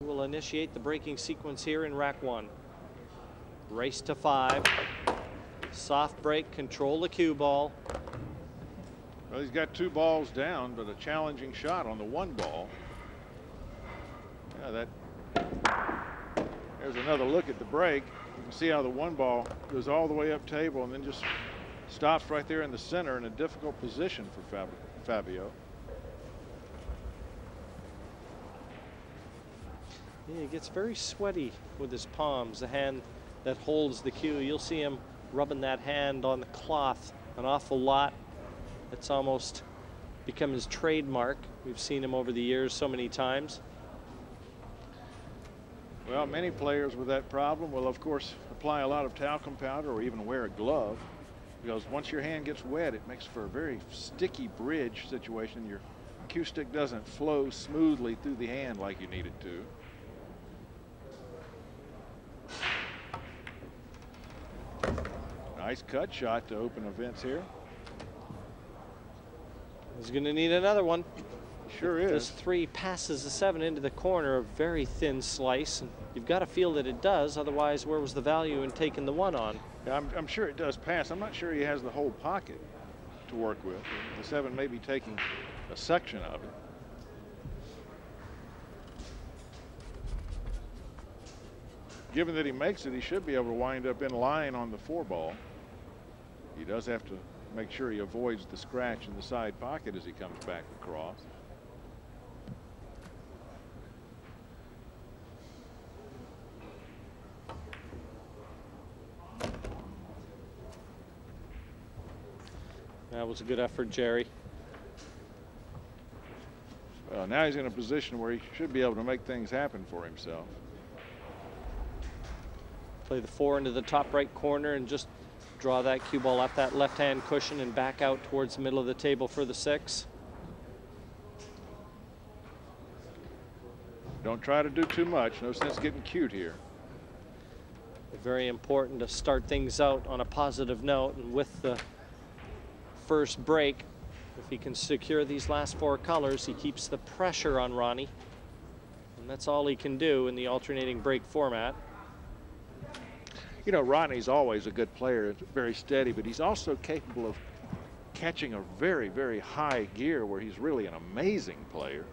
We'll initiate the breaking sequence here in rack 1. Race to 5. Soft break, control the cue ball. Well, he's got 2 balls down, but a challenging shot on the 1 ball. Yeah, there's another look at the break. You can see how the 1 ball goes all the way up table and then just stops right there in the center in a difficult position for Fabio. Yeah, he gets very sweaty with his palms, the hand that holds the cue. You'll see him rubbing that hand on the cloth an awful lot. It's almost become his trademark. We've seen him over the years so many times. Well, many players with that problem will, of course, apply a lot of talcum powder or even wear a glove, because once your hand gets wet, it makes for a very sticky bridge situation. Your cue stick doesn't flow smoothly through the hand like you need it to. Nice cut shot to open events here. He's going to need another one. Sure is. This 3 passes the 7 into the corner, a very thin slice. And you've got to feel that it does. Otherwise, where was the value in taking the 1 on? Yeah, I'm sure it does pass. I'm not sure he has the whole pocket to work with. The 7 may be taking a section of it. Given that he makes it, he should be able to wind up in line on the 4 ball. He does have to make sure he avoids the scratch in the side pocket as he comes back across. That was a good effort, Jerry. Well, now he's in a position where he should be able to make things happen for himself. Play the 4 into the top right corner and just draw that cue ball up that left-hand cushion and back out towards the middle of the table for the 6. Don't try to do too much. No sense getting cute here. Very important to start things out on a positive note, and with the first break, if he can secure these last 4 colors, he keeps the pressure on Ronnie, and that's all he can do in the alternating break format. You know, Ronnie's always a good player, very steady, but he's also capable of catching a very, very high gear where he's really an amazing player.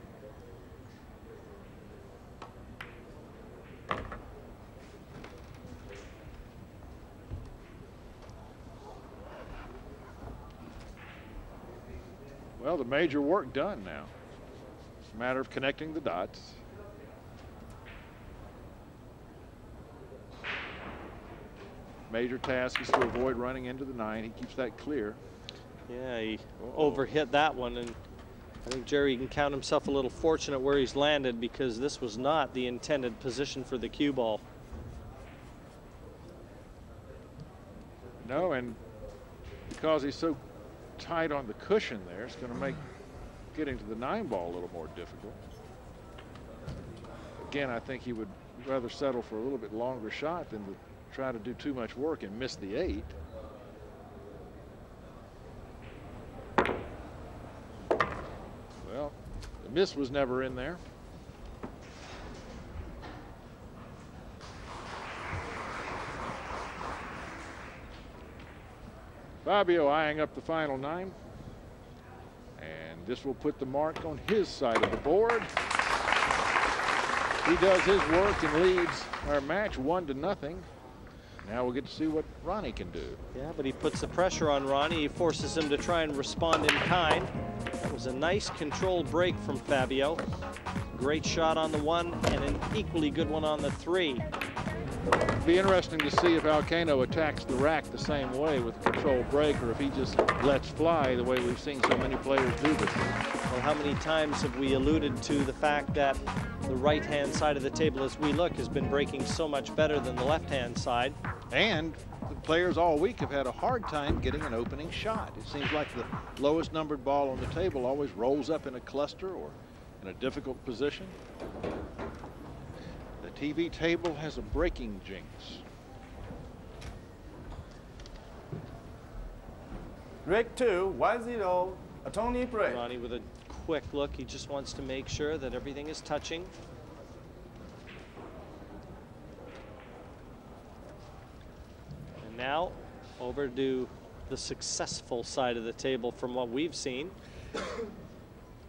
Well, the major work done now. It's a matter of connecting the dots. Major task is to avoid running into the 9. He keeps that clear. Yeah, he overhit that one, and I think Jerry can count himself a little fortunate where he's landed, because this was not the intended position for the cue ball. No, and because he's so tight on the cushion there, it's going to make getting to the 9 ball a little more difficult. Again, I think he would rather settle for a little bit longer shot than to try to do too much work and miss the 8. Well, the miss was never in there. Fabio eyeing up the final 9. And this will put the mark on his side of the board. He does his work and leads our match 1-0. Now we'll get to see what Ronnie can do. Yeah, but he puts the pressure on Ronnie. He forces him to try and respond in kind. That was a nice controlled break from Fabio. Great shot on the 1 and an equally good one on the 3. It'll be interesting to see if Alcano attacks the rack the same way with a controlled break, or if he just lets fly the way we've seen so many players do this. Well, how many times have we alluded to the fact that the right-hand side of the table, as we look, has been breaking so much better than the left-hand side? And the players all week have had a hard time getting an opening shot. It seems like the lowest numbered ball on the table always rolls up in a cluster or in a difficult position. The TV table has a breaking jinx. Break 2, 1-0, a Tony break. Ronnie with a quick look. He just wants to make sure that everything is touching. Now over to the successful side of the table from what we've seen.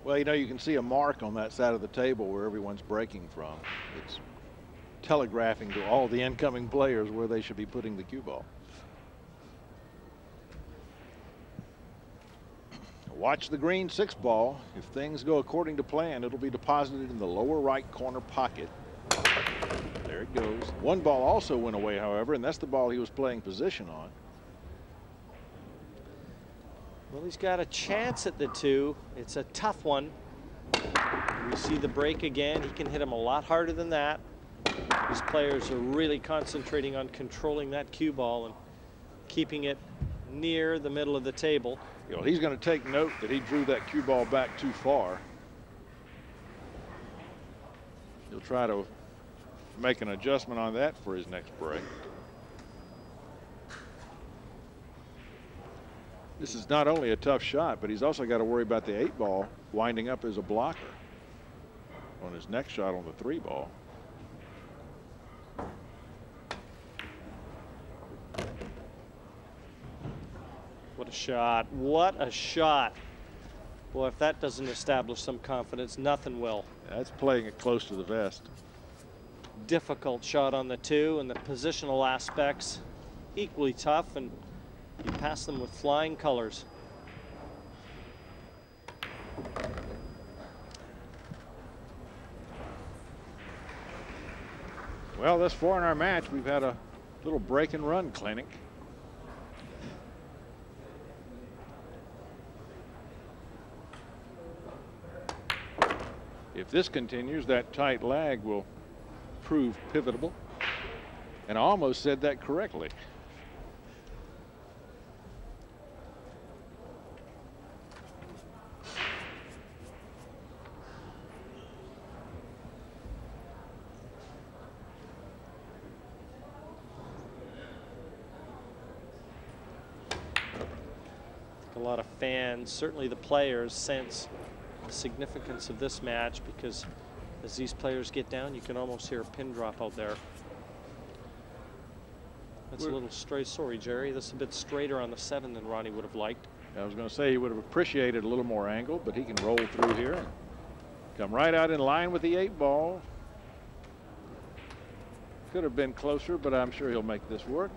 Well, you know, you can see a mark on that side of the table where everyone's breaking from. It's telegraphing to all the incoming players where they should be putting the cue ball. Watch the green 6 ball. If things go according to plan, it'll be deposited in the lower right corner pocket. There it goes. 1 ball also went away, however, and that's the ball he was playing position on. Well, he's got a chance at the 2. It's a tough one. We see the break again. He can hit him a lot harder than that. These players are really concentrating on controlling that cue ball and keeping it near the middle of the table. You know, he's going to take note that he drew that cue ball back too far. He'll try to make an adjustment on that for his next break. This is not only a tough shot, but he's also got to worry about the 8 ball winding up as a blocker on his next shot on the 3 ball. What a shot. What a shot. Boy, if that doesn't establish some confidence, nothing will. That's playing it close to the vest. Difficult shot on the 2, and the positional aspects equally tough, and you pass them with flying colors. Well, thus far in our match, we've had a little break and run clinic. If this continues, that tight lag will prove pivotable. And I almost said that correctly. A lot of fans, certainly the players, sense the significance of this match, because as these players get down, you can almost hear a pin drop out there. That's a little straight. Sorry, Jerry. That's a bit straighter on the 7 than Ronnie would have liked. I was going to say he would have appreciated a little more angle, but he can roll through here and come right out in line with the 8 ball. Could have been closer, but I'm sure he'll make this work.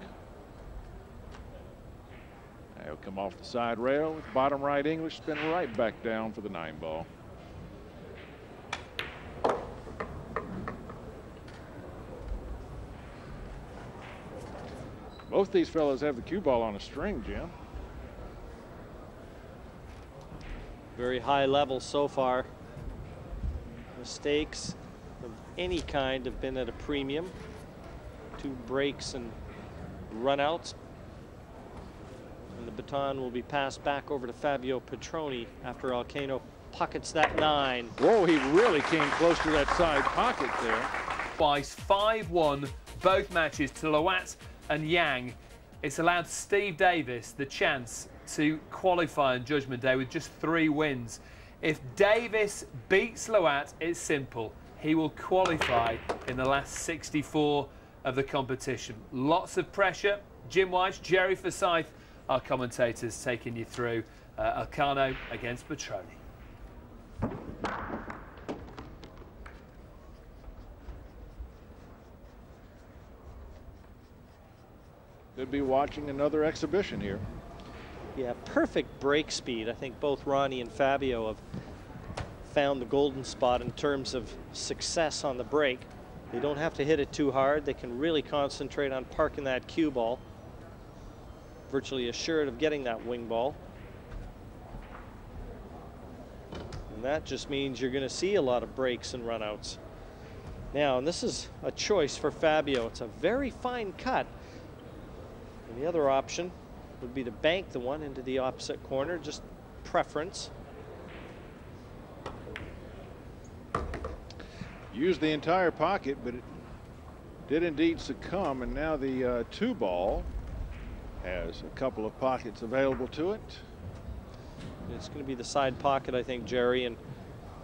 He'll come off the side rail with bottom right English, spin right back down for the 9 ball. Both these fellows have the cue ball on a string, Jim. Very high level so far. Mistakes of any kind have been at a premium. 2 breaks and runouts. And the baton will be passed back over to Fabio Petroni after Alcano pockets that 9. Whoa, he really came close to that side pocket there. Twice, 5-1, both matches to Loat and Yang. It's allowed Steve Davis the chance to qualify on Judgment Day with just 3 wins. If Davis beats Loat, it's simple. He will qualify in the last 64 of the competition. Lots of pressure. Jim White, Jerry Forsyth, our commentators taking you through Alcano against Petroni. Could be watching another exhibition here. Yeah, perfect break speed. I think both Ronnie and Fabio have found the golden spot in terms of success on the break. They don't have to hit it too hard. They can really concentrate on parking that cue ball. Virtually assured of getting that wing ball. And that just means you're going to see a lot of breaks and runouts. Now, and this is a choice for Fabio. It's a very fine cut. And the other option would be to bank the one into the opposite corner, just preference. Used the entire pocket, but it did indeed succumb, and now the 2 ball has a couple of pockets available to it. It's going to be the side pocket, I think, Jerry, and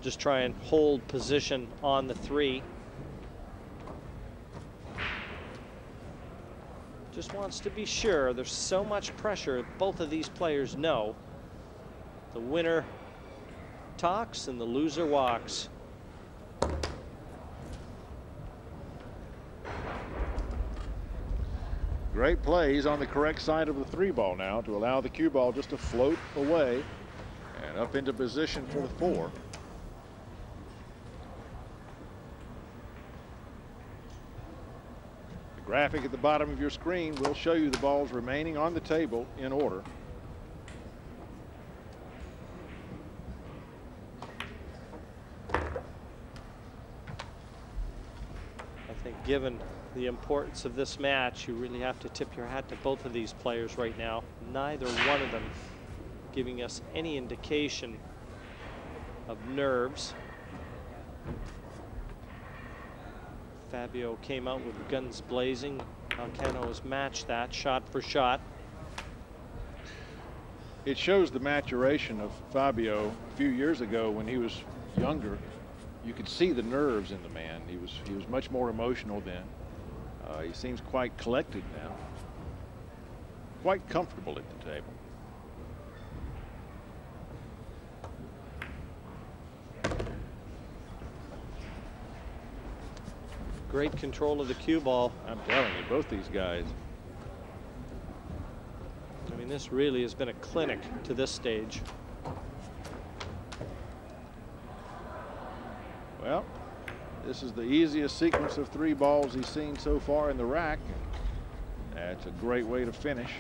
just try and hold position on the 3. Just wants to be sure. There's so much pressure. Both of these players know. The winner talks and the loser walks. Great plays on the correct side of the 3-ball now to allow the cue ball just to float away and up into position for the 4. The graphic at the bottom of your screen will show you the balls remaining on the table in order. I think given the importance of this match, you really have to tip your hat to both of these players right now. Neither one of them giving us any indication of nerves. Fabio came out with guns blazing. Alcano has matched that shot for shot. It shows the maturation of Fabio a few years ago when he was younger. You could see the nerves in the man. He was much more emotional then. He seems quite collected now, quite comfortable at the table. Great control of the cue ball. I'm telling you, both these guys. I mean, this really has been a clinic to this stage. Well, this is the easiest sequence of 3 balls he's seen so far in the rack. That's a great way to finish.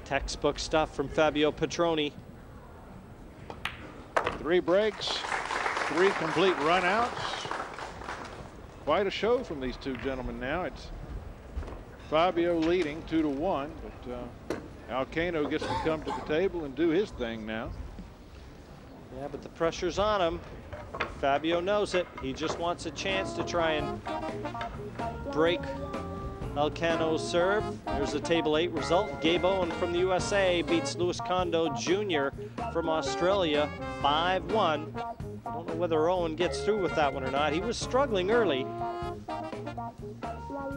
Textbook stuff from Fabio Petroni. 3 breaks, 3 complete runouts. Quite a show from these two gentlemen now. It's Fabio leading 2-1, but Alcano gets to come to the table and do his thing now. Yeah, but the pressure's on him. Fabio knows it. He just wants a chance to try and break Alcano's serve. There's the table 8 result. Gabe Owen from the USA beats Luis Kondo Jr. from Australia 5-1. I don't know whether Owen gets through with that one or not. He was struggling early.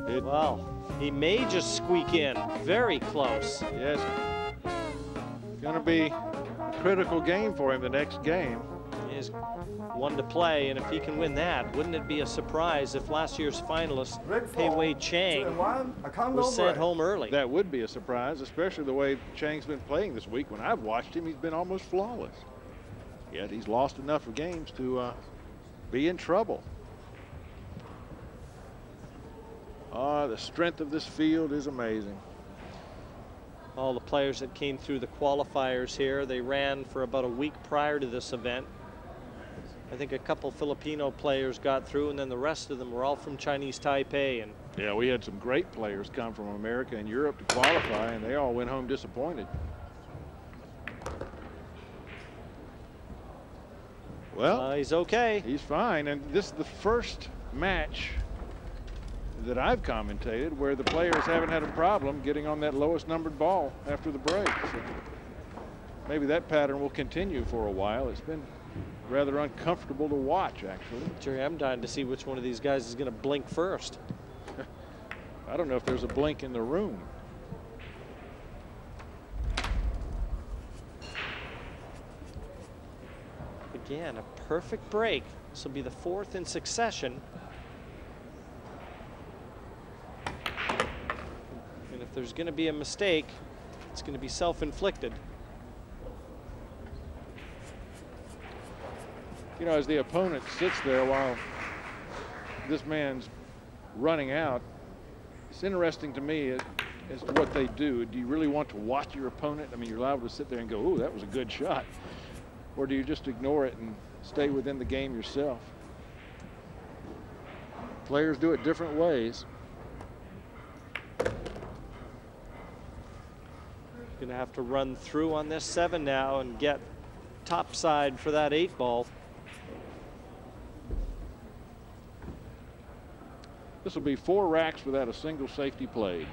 Well, he may just squeak in. Very close. Yes. Going to be a critical game for him the next game. He has one to play, and if he can win that, wouldn't it be a surprise if last year's finalist Pei Wei Chang was sent home early? That would be a surprise, especially the way Chang's been playing this week. When I've watched him, he's been almost flawless. Yet he's lost enough of games to be in trouble. The strength of this field is amazing. All the players that came through the qualifiers here, they ran for about a week prior to this event. I think a couple Filipino players got through, and then the rest of them were all from Chinese Taipei. And yeah, we had some great players come from America and Europe to qualify, and they all went home disappointed. Well, he's okay. He's fine, and this is the first match that I've commentated where the players haven't had a problem getting on that lowest numbered ball after the break. So maybe that pattern will continue for a while. It's been rather uncomfortable to watch, actually. Jerry, I'm dying to see which one of these guys is going to blink first. I don't know if there's a blink in the room. Again, a perfect break. This will be the 4th in succession. And if there's going to be a mistake, it's going to be self-inflicted. You know, as the opponent sits there while this man's running out, it's interesting to me as to what they do. Do you really want to watch your opponent? I mean, you're liable to sit there and go, "Ooh, that was a good shot." Or do you just ignore it and stay within the game yourself? Players do it different ways. Going to have to run through on this 7 now and get topside for that 8 ball. This will be 4 racks without a single safety played.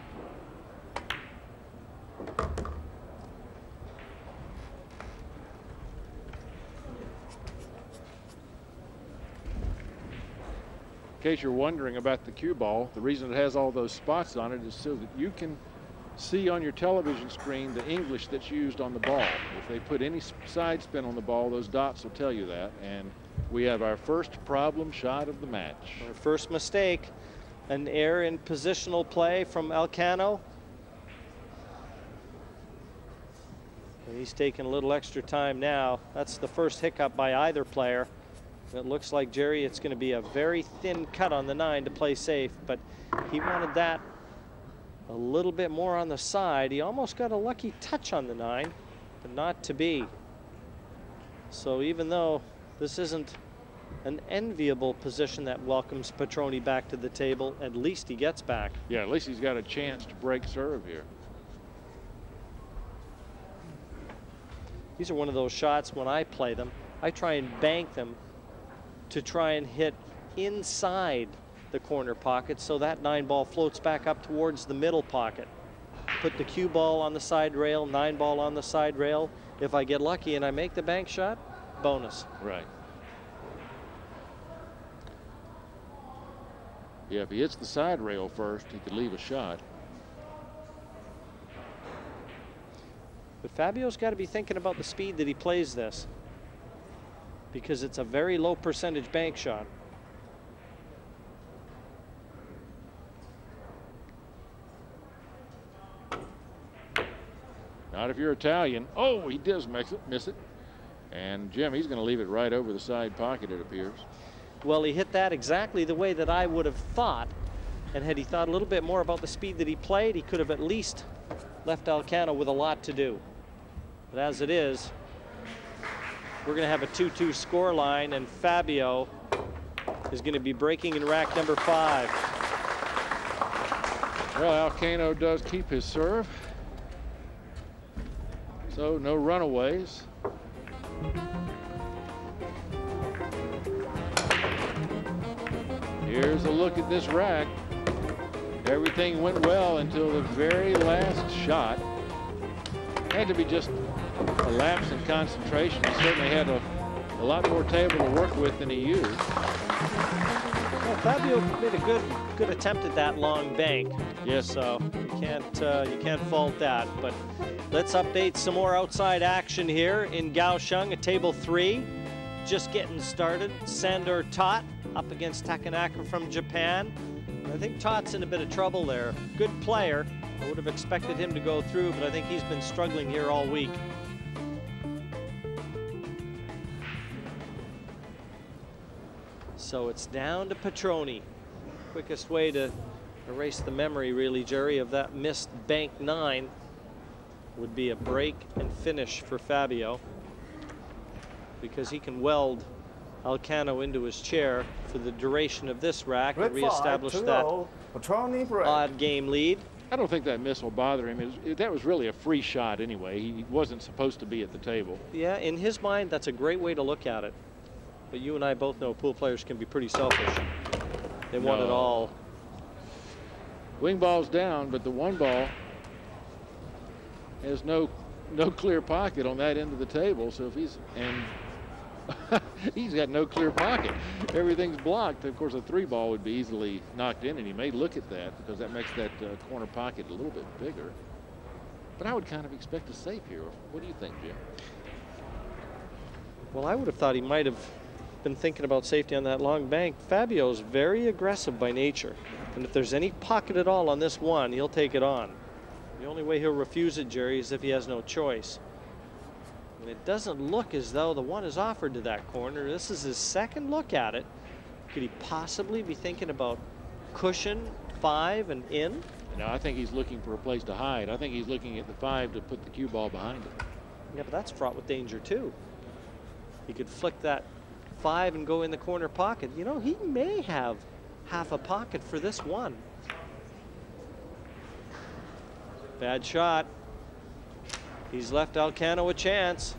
case you're wondering about the cue ball, the reason it has all those spots on it is so that you can see on your television screen the English that's used on the ball. If they put any side spin on the ball, those dots will tell you that. And we have our first problem shot of the match. Our first mistake, an error in positional play from Alcano. And he's taking a little extra time now. That's the first hiccup by either player. It looks like, Jerry, it's going to be a very thin cut on the 9 to play safe, but he wanted that a little bit more on the side. He almost got a lucky touch on the 9, but not to be. So even though this isn't an enviable position that welcomes Petroni back to the table, at least he gets back. Yeah, at least he's got a chance to break serve here. These are one of those shots, when I play them, I try and bank them to try and hit inside the corner pocket so that 9 ball floats back up towards the middle pocket. Put the cue ball on the side rail, 9 ball on the side rail. If I get lucky and I make the bank shot, bonus. Right. Yeah, if he hits the side rail first, he could leave a shot. But Fabio's got to be thinking about the speed that he plays this, because it's a very low percentage bank shot. Not if you're Italian. Oh, he does miss it. And Jim, he's going to leave it right over the side pocket, it appears. Well, he hit that exactly the way that I would have thought. And had he thought a little bit more about the speed that he played, he could have at least left Alcano with a lot to do. But as it is, we're going to have a 2-2 score line, and Fabio is going to be breaking in rack number 5. Well, Alcano does keep his serve. So no runaways. Here's a look at this rack. Everything went well until the very last shot. Had to be just a lapse in concentration. He certainly had a lot more table to work with than he used. Well, Fabio made a good attempt at that long bank. Yes. So you can't fault that. But let's update some more outside action here in Kaohsiung at table 3. Just getting started. Sandor Tot up against Takanaka from Japan. I think Tot's in a bit of trouble there. Good player. I would have expected him to go through, but I think he's been struggling here all week. So it's down to Petroni. Quickest way to erase the memory, really, Jerry, of that missed bank 9 would be a break and finish for Fabio, because he can weld Alcano into his chair for the duration of this rack and reestablish that odd game lead. I don't think that miss will bother him. That was really a free shot anyway. He wasn't supposed to be at the table. Yeah, in his mind, that's a great way to look at it. But you and I both know pool players can be pretty selfish. They want it all. Wing ball's down, but the 1 ball has no clear pocket on that end of the table. So if he's got no clear pocket. Everything's blocked. Of course, a 3 ball would be easily knocked in, and he may look at that because that makes that corner pocket a little bit bigger. But I would kind of expect a safe here. What do you think, Jim? Well, I would have thought he might have been thinking about safety on that long bank. Fabio's very aggressive by nature, and if there's any pocket at all on this 1, he'll take it on. The only way he'll refuse it, Jerry, is if he has no choice. And it doesn't look as though the 1 is offered to that corner. This is his second look at it. Could he possibly be thinking about cushion 5 and in? No, I think he's looking for a place to hide. I think he's looking at the 5 to put the cue ball behind it. Yeah, but that's fraught with danger too. He could flick that 5 and go in the corner pocket. You know, he may have half a pocket for this 1. Bad shot. He's left Alcano a chance.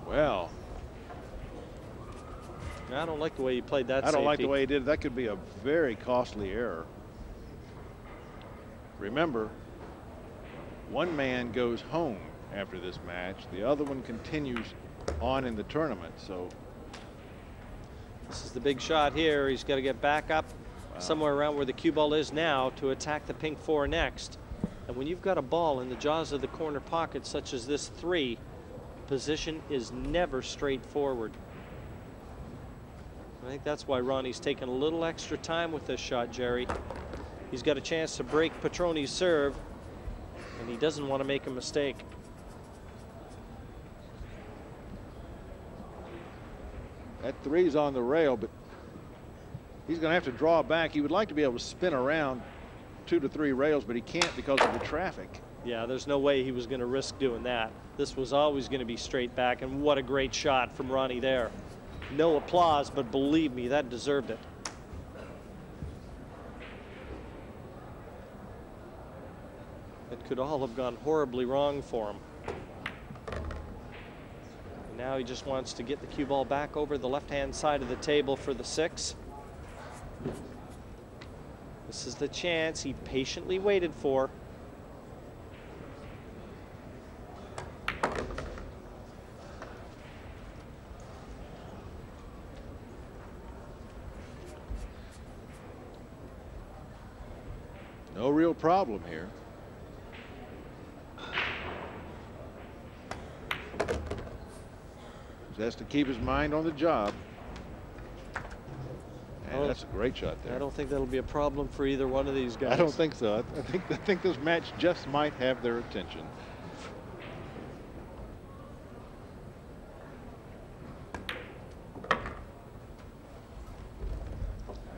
Well, I don't like the way he played that. I don't like the way he did it. That could be a very costly error. Remember, 1 man goes home after this match. The other one continues on in the tournament. So This is the big shot here. He's got to get back up somewhere around where the cue ball is now to attack the pink 4 next. And when you've got a ball in the jaws of the corner pocket such as this 3, position is never straightforward. I think that's why Ronnie's taken a little extra time with this shot, Jerry. He's got a chance to break Petroni's serve, and he doesn't want to make a mistake. That 3's on the rail, but he's going to have to draw back. He would like to be able to spin around 2 to 3 rails, but he can't because of the traffic. Yeah, there's no way he was going to risk doing that. This was always going to be straight back, and what a great shot from Ronnie there. No applause, but believe me, that deserved it. It could all have gone horribly wrong for him. And now he just wants to get the cue ball back over the left-hand side of the table for the 6. This is the chance he patiently waited for. No real problem here. Just has to keep his mind on the job. And that's a great shot there. I don't think that'll be a problem for either one of these guys. I don't think so. I think this match just might have their attention.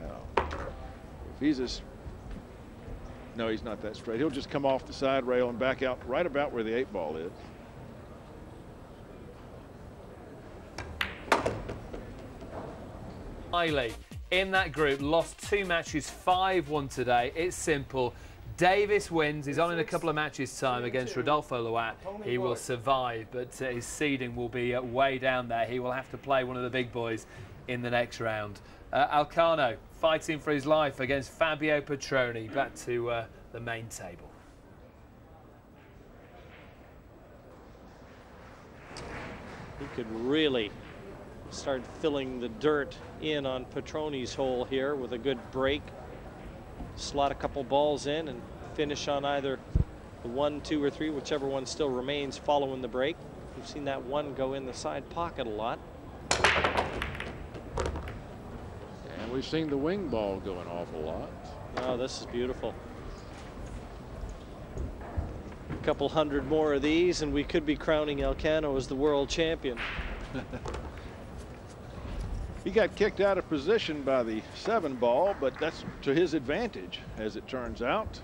Now, if he's as no, he's not that straight. He'll just come off the side rail and back out right about where the 8 ball is. Miley in that group lost 2 matches, 5-1 today. It's simple. Davis wins. He's on in a couple of matches' time against Rodolfo Loat. He will survive, but his seeding will be way down there. He will have to play one of the big boys in the next round. Alcano fighting for his life against Fabio Petroni. Back to the main table. He could really start filling the dirt in on Petroni's hole here with a good break. Slot a couple balls in and finish on either the 1, 2, or 3, whichever one still remains following the break. We've seen that 1 go in the side pocket a lot. And we've seen the wing ball go an awful lot. Oh, this is beautiful. A couple hundred more of these and we could be crowning Alcano as the world champion. He got kicked out of position by the 7 ball, but that's to his advantage, as it turns out.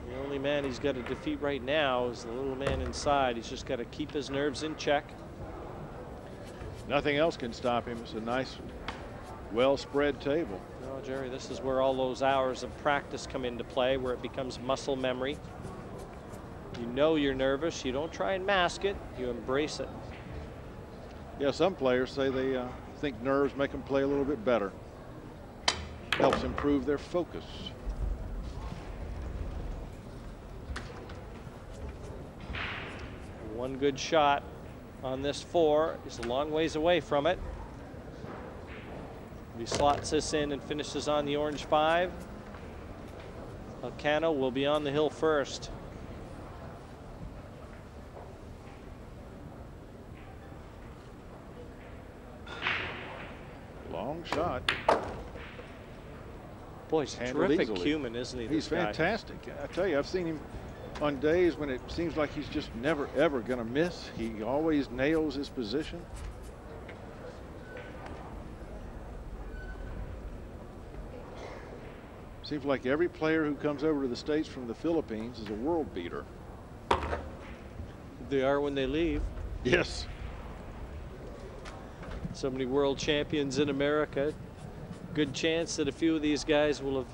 The only man he's got to defeat right now is the little man inside. He's just got to keep his nerves in check. Nothing else can stop him. It's a nice, well-spread table. No, Jerry, this is where all those hours of practice come into play, where it becomes muscle memory. You know you're nervous. You don't try and mask it. You embrace it. Yeah, some players say they think nerves make them play a little bit better. Helps improve their focus. One good shot on this 4 is a long ways away from it. If he slots this in and finishes on the orange 5, Alcano will be on the hill first. Long shot. Boy, he's a terrific human, isn't he? He's fantastic. I tell you, I've seen him on days when it seems like he's just never, ever going to miss. He always nails his position. Seems like every player who comes over to the States from the Philippines is a world beater. They are when they leave. Yes. So many world champions in America. Good chance that a few of these guys will have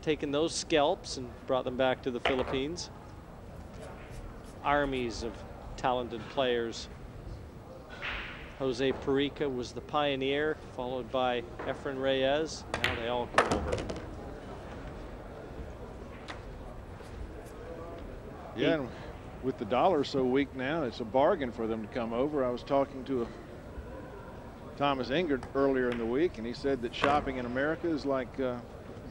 taken those scalps and brought them back to the Philippines. Armies of talented players. Jose Perica was the pioneer, followed by Efren Reyes. Now they all come over. Yeah, and With the dollar so weak now, it's a bargain for them to come over. I was talking to Thomas Ingert earlier in the week, and he said that shopping in America is like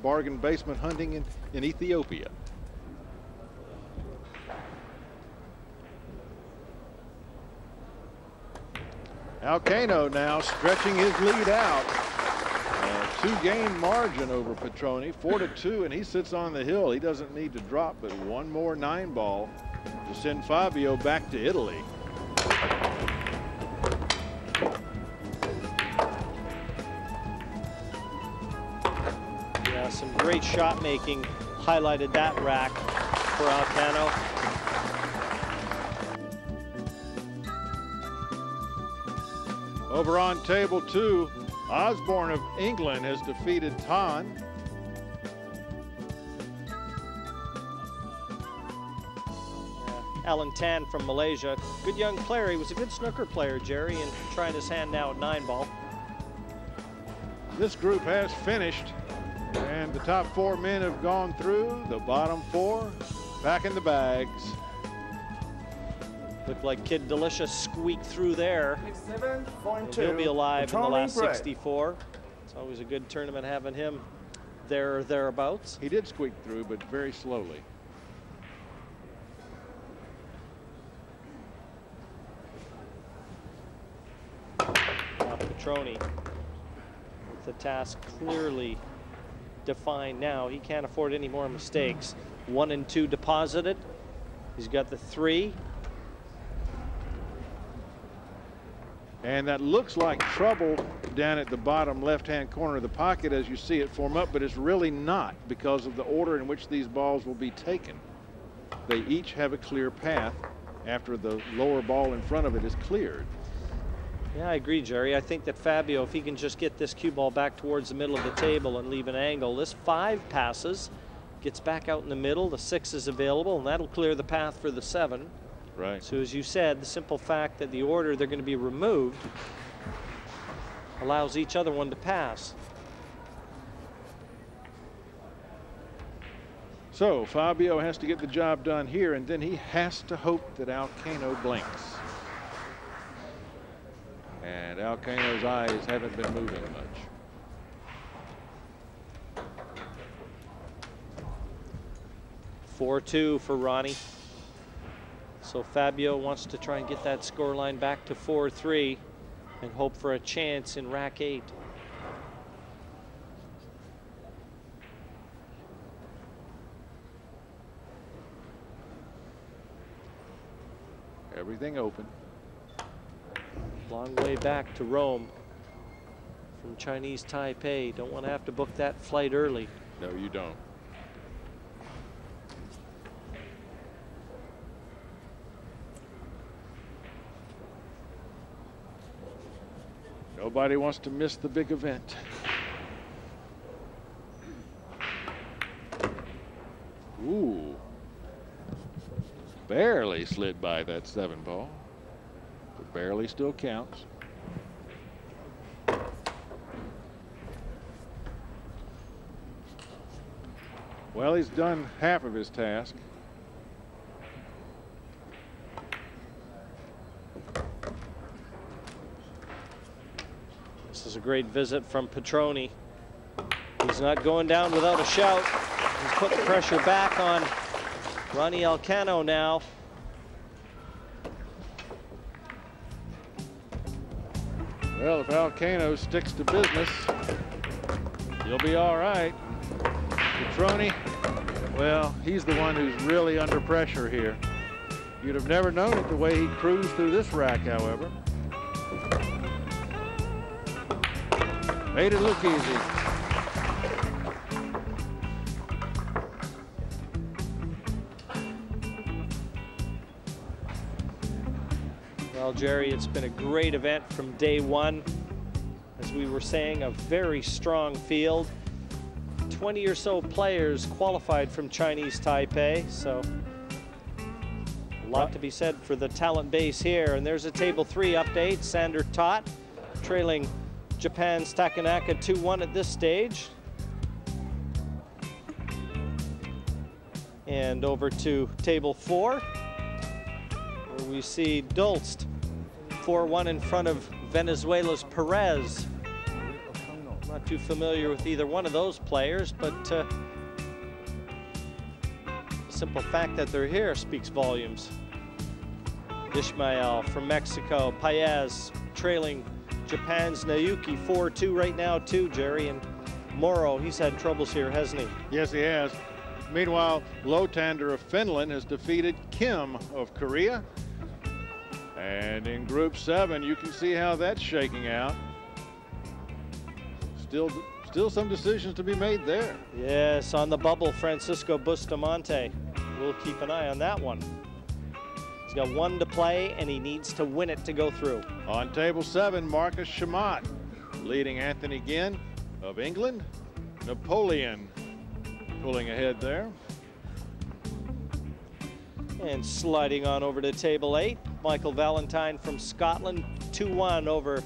bargain basement hunting in Ethiopia. Alcano now stretching his lead out. A 2-game margin over Petroni, 4-2, and he sits on the hill. He doesn't need to drop but one more 9-ball to send Fabio back to Italy. Yeah, some great shot making highlighted that rack for Alcano. Over on table 2, Osborne of England has defeated Tan. Alan Tan from Malaysia, good young player. He was a good snooker player, Jerry, and trying his hand now at 9-ball. This group has finished, and the top 4 men have gone through. The bottom 4 back in the bags. Looked like Kid Delicious squeaked through there. 7.2. He'll be alive in the Petroni last break. 64. It's always a good tournament having him there or thereabouts. He did squeak through, but very slowly. Now Petroni with the task clearly defined now. He can't afford any more mistakes. 1 and 2 deposited. He's got the 3. And that looks like trouble down at the bottom left-hand corner of the pocket as you see it form up, but it's really not because of the order in which these balls will be taken. They each have a clear path after the lower ball in front of it is cleared. Yeah, I agree, Jerry. I think that Fabio, if he can just get this cue ball back towards the middle of the table and leave an angle, this 5 passes, gets back out in the middle, the 6 is available, and that'll clear the path for the 7. Right. So as you said, the simple fact that the order they're going to be removed allows each other one to pass. So Fabio has to get the job done here, and then he has to hope that Alcano blinks. And Alcano's eyes haven't been moving much. (4-2) for Ronnie. So Fabio wants to try and get that scoreline back to 4-3 and hope for a chance in rack 8. Everything open. Long way back to Rome from Chinese Taipei. Don't want to have to book that flight early. No, you don't. Nobody wants to miss the big event. Ooh. Barely slid by that 7-ball. But barely still counts. Well, he's done half of his task. This is a great visit from Petroni. He's not going down without a shout. He's put the pressure back on Ronnie Alcano now. Well, if Alcano sticks to business, he'll be all right. Petroni, well, he's the one who's really under pressure here. You'd have never known it the way he cruised through this rack, however. Made it look easy. Well, Jerry, it's been a great event from day one. As we were saying, a very strong field. 20 or so players qualified from Chinese Taipei, so a lot to be said for the talent base here. And there's a table 3 update. Sander Tott trailing Japan's Takanaka 2-1 at this stage. And over to table 4. we see Dolst 4-1 in front of Venezuela's Perez. Not too familiar with either one of those players, but the simple fact that they're here speaks volumes. Ishmael from Mexico, Paez trailing Japan's Naoki 4-2 right now too, Jerry. And Moro, he's had troubles here, hasn't he? Yes, he has. Meanwhile, Lotander of Finland has defeated Kim of Korea. And in Group 7, you can see how that's shaking out. Still some decisions to be made there. Yes, on the bubble, Francisco Bustamante. We'll keep an eye on that one. He's got one to play, and he needs to win it to go through. On table 7, Marcus Chamat leading Anthony Ginn of England. Napoleon pulling ahead there. And sliding on over to table 8, Michael Valentine from Scotland, 2-1 over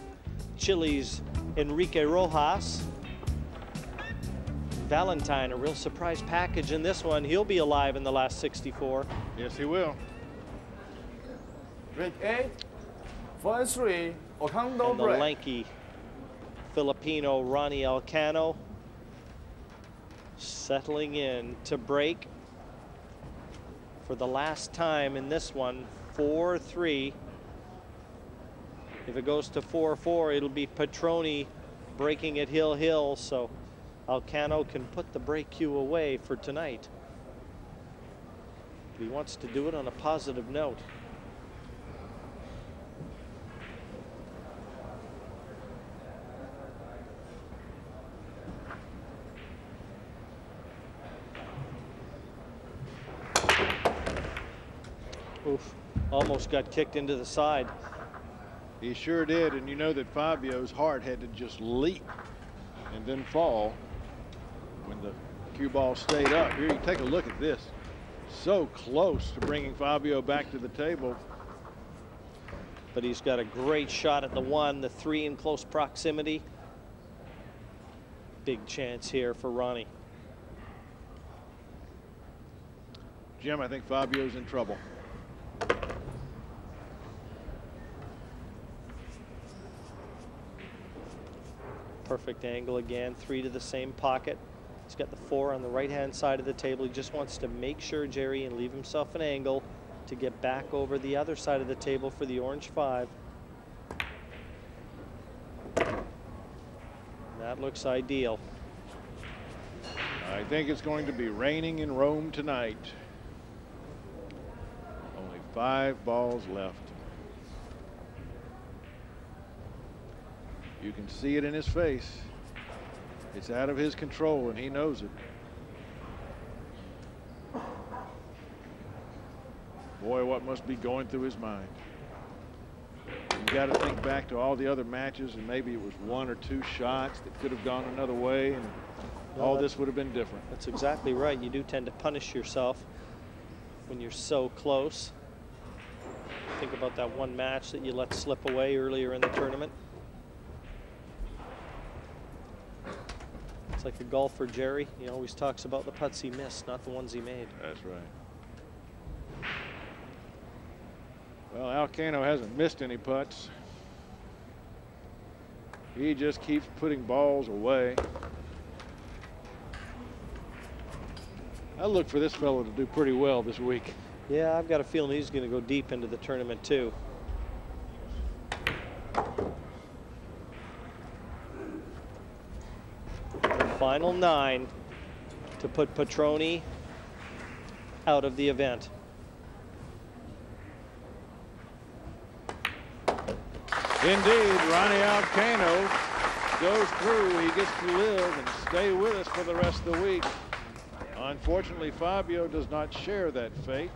Chile's Enrique Rojas. Valentine, a real surprise package in this one. He'll be alive in the last 64. Yes, he will. Break 8, 4-3, Alcano And the break. lanky Filipino Ronnie Alcano settling in to break for the last time in this one, 4-3. If it goes to 4-4, it'll be Petroni breaking at Hill, so Alcano can put the break cue away for tonight. He wants to do it on a positive note. Oof, almost got kicked into the side. He sure did, and you know that Fabio's heart had to just leap and then fall when the cue ball stayed up. Here, you take a look at this. So close to bringing Fabio back to the table. But he's got a great shot at the 1, the 3 in close proximity. Big chance here for Ronnie. Jim, I think Fabio's in trouble. Perfect angle again, 3 to the same pocket. He's got the 4 on the right-hand side of the table. He just wants to make sure, Jerry, and leave himself an angle to get back over the other side of the table for the orange 5. That looks ideal. I think it's going to be raining in Rome tonight. Only 5 balls left. You can see it in his face. It's out of his control, and he knows it. Boy, what must be going through his mind. You got to think back to all the other matches, and maybe it was 1 or 2 shots that could have gone another way, and all this would have been different. That's exactly right. You do tend to punish yourself when you're so close. Think about that one match that you let slip away earlier in the tournament. It's like a golfer, Jerry. He always talks about the putts he missed, not the ones he made. That's right. Well, Alcano hasn't missed any putts. He just keeps putting balls away. I look for this fellow to do pretty well this week. Yeah, I've got a feeling he's going to go deep into the tournament too. Final 9 to put Petroni out of the event. Indeed, Ronnie Alcano goes through. He gets to live and stay with us for the rest of the week. Unfortunately, Fabio does not share that fate.